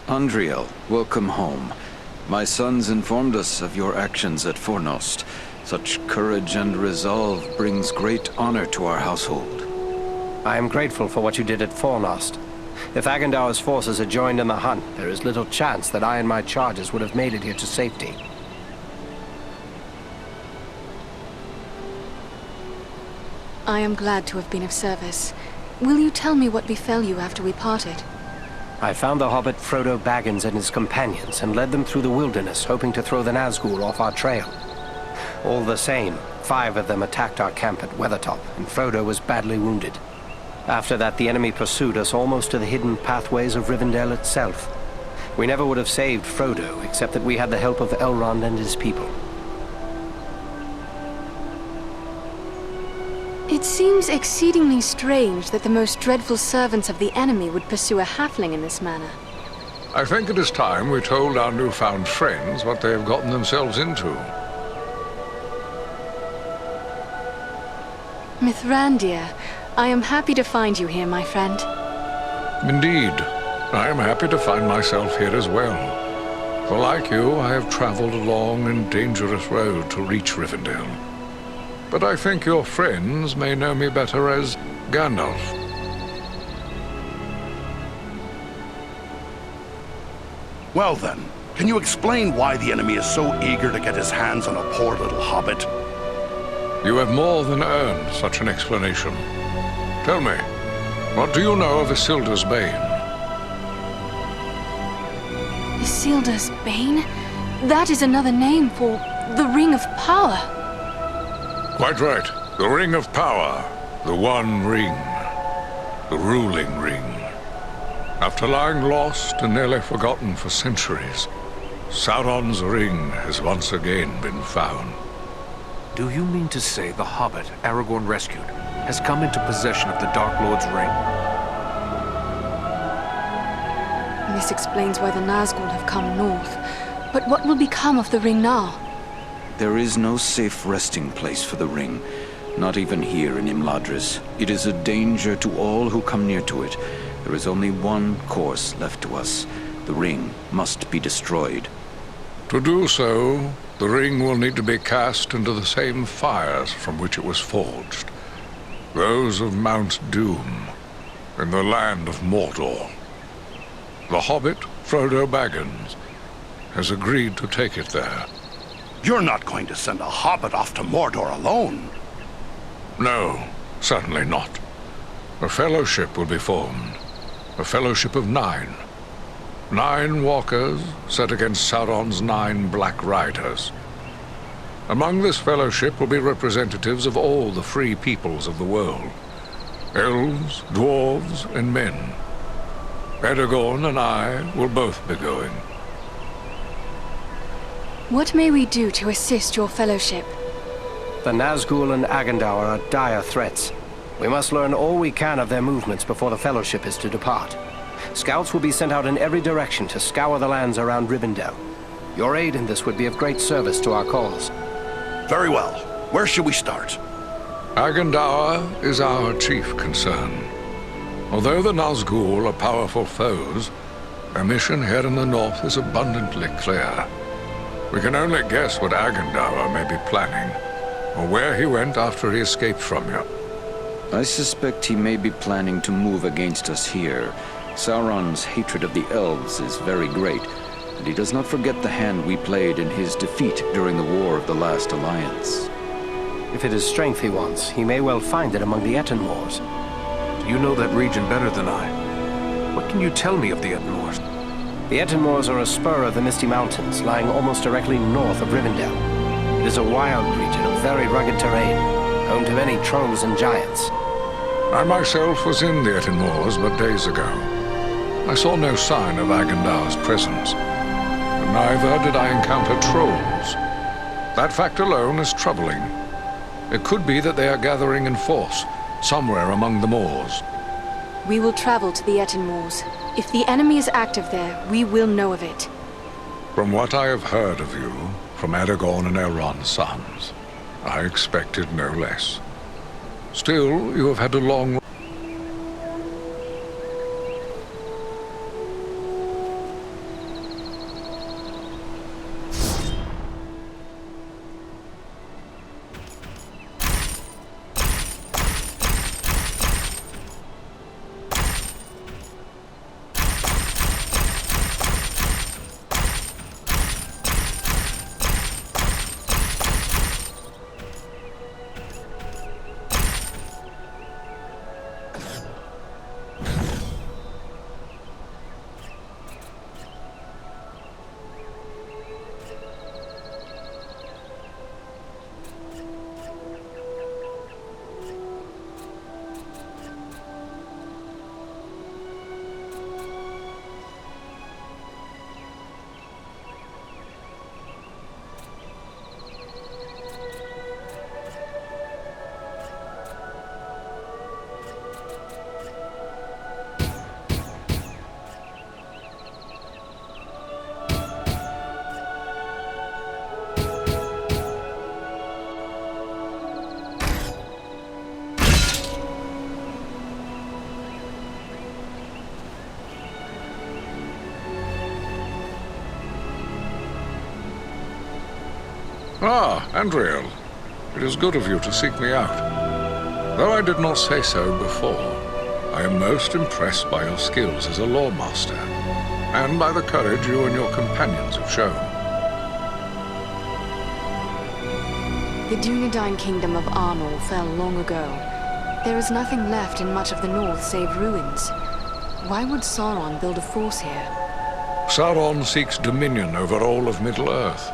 Andriel, welcome home. My sons informed us of your actions at Fornost. Such courage and resolve brings great honor to our household. I am grateful for what you did at Fornost. If Agandaur's forces had joined in the hunt, there is little chance that I and my charges would have made it here to safety. I am glad to have been of service. Will you tell me what befell you after we parted? I found the hobbit Frodo Baggins and his companions and led them through the wilderness, hoping to throw the Nazgul off our trail. All the same, 5 of them attacked our camp at Weathertop, and Frodo was badly wounded. After that, the enemy pursued us almost to the hidden pathways of Rivendell itself. We never would have saved Frodo, except that we had the help of Elrond and his people. It seems exceedingly strange that the most dreadful servants of the enemy would pursue a halfling in this manner. I think it is time we told our newfound friends what they have gotten themselves into. Mithrandir, I am happy to find you here, my friend. Indeed, I am happy to find myself here as well. For like you, I have traveled a long and dangerous road to reach Rivendell. But I think your friends may know me better as Gandalf. Well then, can you explain why the enemy is so eager to get his hands on a poor little hobbit? You have more than earned such an explanation. Tell me, what do you know of Isildur's Bane? Isildur's Bane? That is another name for the Ring of Power. Quite right. The Ring of Power. The One Ring. The ruling ring. After lying lost and nearly forgotten for centuries, Sauron's ring has once again been found. Do you mean to say the hobbit Aragorn rescued has come into possession of the Dark Lord's ring? This explains why the Nazgul have come north. But what will become of the ring now? There is no safe resting place for the ring, not even here in Imladris. It is a danger to all who come near to it. There is only one course left to us. The ring must be destroyed. To do so, the ring will need to be cast into the same fires from which it was forged. Those of Mount Doom, in the land of Mordor. The hobbit, Frodo Baggins, has agreed to take it there. You're not going to send a hobbit off to Mordor alone. No, certainly not. A fellowship will be formed. A fellowship of 9. 9 walkers set against Sauron's 9 black riders. Among this fellowship will be representatives of all the free peoples of the world. Elves, dwarves, and men. Aragorn and I will both be going. What may we do to assist your fellowship? The Nazgul and Agandaur are dire threats. We must learn all we can of their movements before the Fellowship is to depart. Scouts will be sent out in every direction to scour the lands around Rivendell. Your aid in this would be of great service to our cause. Very well. Where should we start? Agandaur is our chief concern. Although the Nazgul are powerful foes, our mission here in the north is abundantly clear. We can only guess what Agandaur may be planning, or where he went after he escaped from you. I suspect he may be planning to move against us here. Sauron's hatred of the elves is very great, and he does not forget the hand we played in his defeat during the War of the Last Alliance. If it is strength he wants, he may well find it among the Etenmoors. You know that region better than I. What can you tell me of the Etenmoors? The Etenmoors are a spur of the Misty Mountains, lying almost directly north of Rivendell. It is a wild region of very rugged terrain, home to many trolls and giants. I myself was in the Etenmoors but days ago. I saw no sign of Agandaur's presence, and neither did I encounter trolls. That fact alone is troubling. It could be that they are gathering in force, somewhere among the moors. We will travel to the Etten Moors. If the enemy is active there, we will know of it. From what I have heard of you, from Aragorn and Elrond's sons, I expected no less. Still, you have had a long... Ah, Andriel. It is good of you to seek me out. Though I did not say so before, I am most impressed by your skills as a lawmaster, and by the courage you and your companions have shown. The Dunedain kingdom of Arnor fell long ago. There is nothing left in much of the north save ruins. Why would Sauron build a force here? Sauron seeks dominion over all of Middle-earth.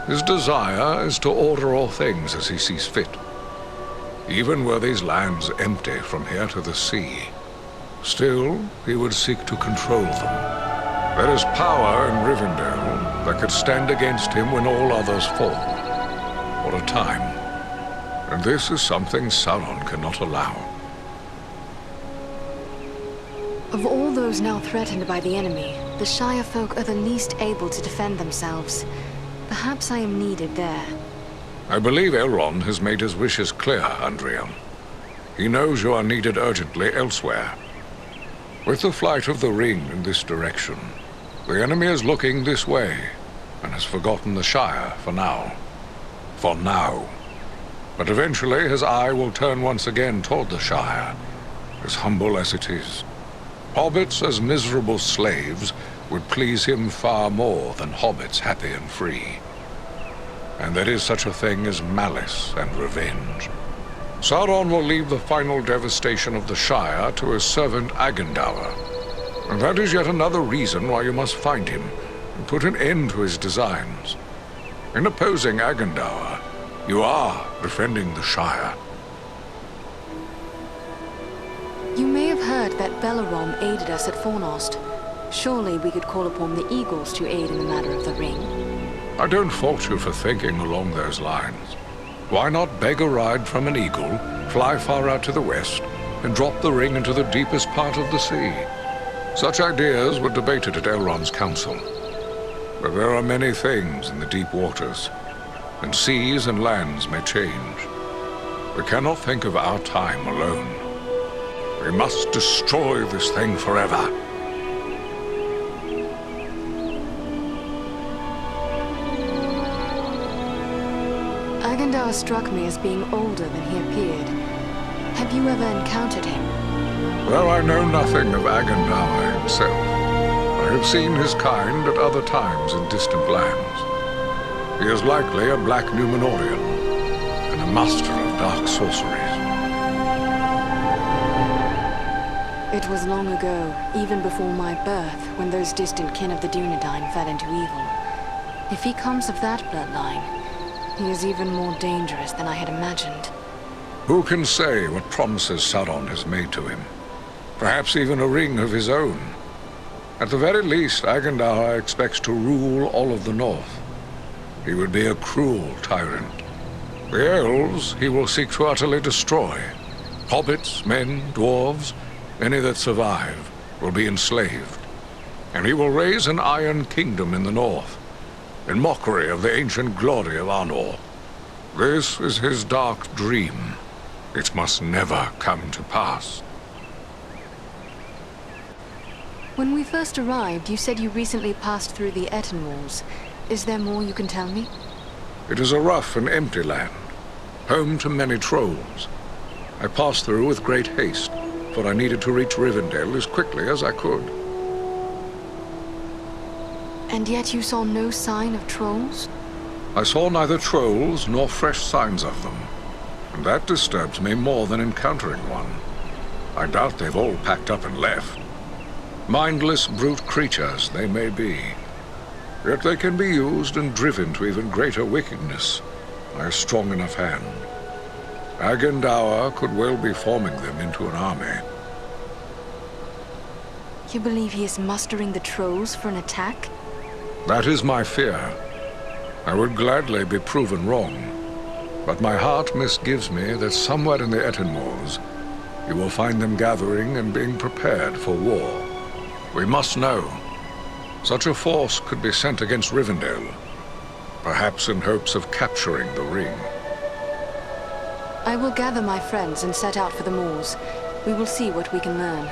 His desire is to order all things as he sees fit. Even were these lands empty from here to the sea, still he would seek to control them. There is power in Rivendell that could stand against him when all others fall, for a time. And this is something Sauron cannot allow. Of all those now threatened by the enemy, the Shire folk are the least able to defend themselves. Perhaps I am needed there. I believe Elrond has made his wishes clear, Andriel. He knows you are needed urgently elsewhere. With the flight of the ring in this direction, the enemy is looking this way, and has forgotten the Shire for now. For now. But eventually his eye will turn once again toward the Shire, as humble as it is. Hobbits as miserable slaves would please him far more than hobbits happy and free. And there is such a thing as malice and revenge. Sauron will leave the final devastation of the Shire to his servant Agendaur. And that is yet another reason why you must find him and put an end to his designs. In opposing Agendaur, you are defending the Shire. You may have heard that Bellerom aided us at Fornost. Surely we could call upon the Eagles to aid in the matter of the ring. I don't fault you for thinking along those lines. Why not beg a ride from an eagle, fly far out to the west, and drop the ring into the deepest part of the sea? Such ideas were debated at Elrond's council. But there are many things in the deep waters, and seas and lands may change. We cannot think of our time alone. We must destroy this thing forever. Agendaur struck me as being older than he appeared. Have you ever encountered him? Though I know nothing of Agendaur himself, I have seen his kind at other times in distant lands. He is likely a black Númenorian, and a master of dark sorceries. It was long ago, even before my birth, when those distant kin of the Dunedain fell into evil. If he comes of that bloodline, he is even more dangerous than I had imagined. Who can say what promises Sauron has made to him? Perhaps even a ring of his own. At the very least, Agendaur expects to rule all of the North. He would be a cruel tyrant. The elves he will seek to utterly destroy. Hobbits, men, dwarves, any that survive, will be enslaved. And he will raise an iron kingdom in the north, in mockery of the ancient glory of Arnor. This is his dark dream. It must never come to pass. When we first arrived, you said you recently passed through the Etten Walls. Is there more you can tell me? It is a rough and empty land, home to many trolls. I passed through with great haste, for I needed to reach Rivendell as quickly as I could. And yet you saw no sign of trolls? I saw neither trolls nor fresh signs of them, and that disturbs me more than encountering one. I doubt they've all packed up and left. Mindless brute creatures they may be, yet they can be used and driven to even greater wickedness by a strong enough hand. Agendour could well be forming them into an army. You believe he is mustering the trolls for an attack? That is my fear. I would gladly be proven wrong, but my heart misgives me that somewhere in the Etten Walls you will find them gathering and being prepared for war. We must know. Such a force could be sent against Rivendell, perhaps in hopes of capturing the ring. I will gather my friends and set out for the moors. We will see what we can learn.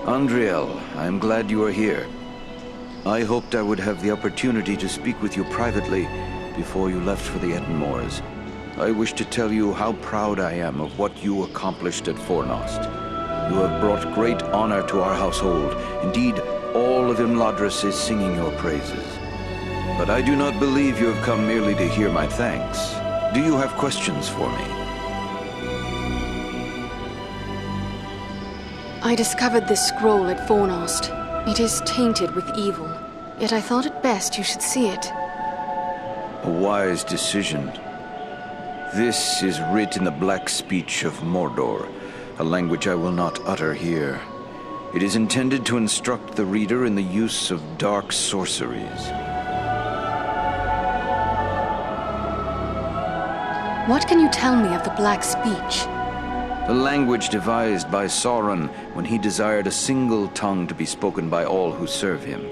Andriel, I am glad you are here. I hoped I would have the opportunity to speak with you privately before you left for the Etten Moors. I wish to tell you how proud I am of what you accomplished at Fornost. You have brought great honor to our household. Indeed, all of Imladris is singing your praises. But I do not believe you have come merely to hear my thanks. Do you have questions for me? I discovered this scroll at Fornost. It is tainted with evil, yet I thought it best you should see it. A wise decision. This is writ in the black speech of Mordor, a language I will not utter here. It is intended to instruct the reader in the use of dark sorceries. What can you tell me of the Black Speech? A language devised by Sauron when he desired a single tongue to be spoken by all who serve him.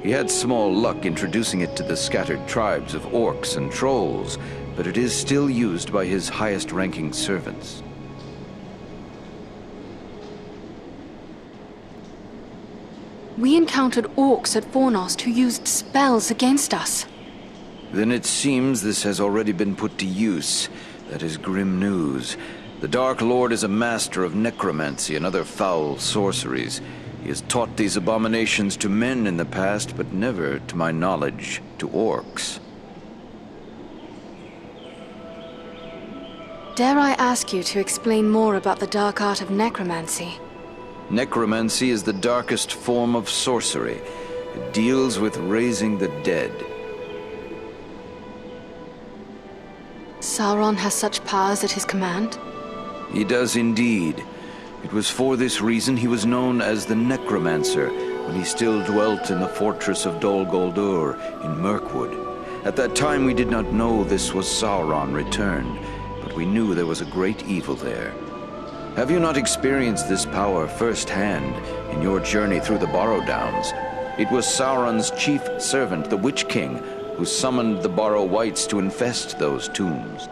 He had small luck introducing it to the scattered tribes of orcs and trolls, but it is still used by his highest-ranking servants. We encountered orcs at Fornost who used spells against us. Then it seems this has already been put to use. That is grim news. The Dark Lord is a master of necromancy and other foul sorceries. He has taught these abominations to men in the past, but never, to my knowledge, to orcs. Dare I ask you to explain more about the dark art of necromancy? Necromancy is the darkest form of sorcery. It deals with raising the dead. Sauron has such powers at his command? He does indeed. It was for this reason he was known as the Necromancer when he still dwelt in the fortress of Dol Guldur in Mirkwood. At that time we did not know this was Sauron returned, but we knew there was a great evil there. Have you not experienced this power firsthand in your journey through the Borrow Downs? It was Sauron's chief servant, the Witch King, who summoned the Borrow Wights to infest those tombs.